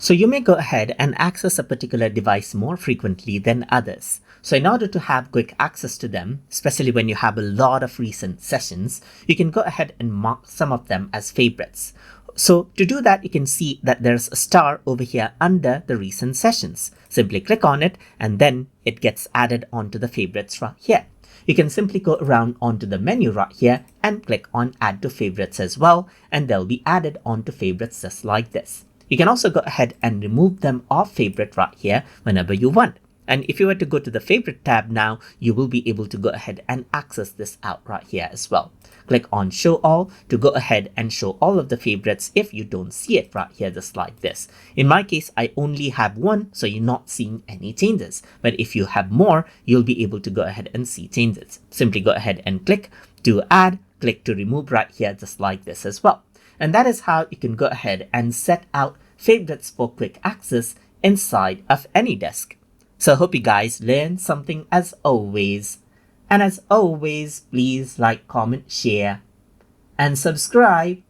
So you may go ahead and access a particular device more frequently than others. So in order to have quick access to them, especially when you have a lot of recent sessions, you can go ahead and mark some of them as favorites. So to do that, you can see that there's a star over here under the recent sessions. Simply click on it and then it gets added onto the favorites right here. You can simply go around onto the menu right here and click on add to favorites as well, and they'll be added onto favorites just like this. You can also go ahead and remove them off favorite right here whenever you want. And if you were to go to the favorite tab now, you will be able to go ahead and access this out right here as well. Click on show all to go ahead and show all of the favorites if you don't see it right here just like this. In my case, I only have one, so you're not seeing any changes. But if you have more, you'll be able to go ahead and see changes. Simply go ahead and click to add, click to remove right here just like this as well. And that is how you can go ahead and set out favorites for quick access inside of AnyDesk. So I hope you guys learned something as always. And as always, please like, comment, share, and subscribe.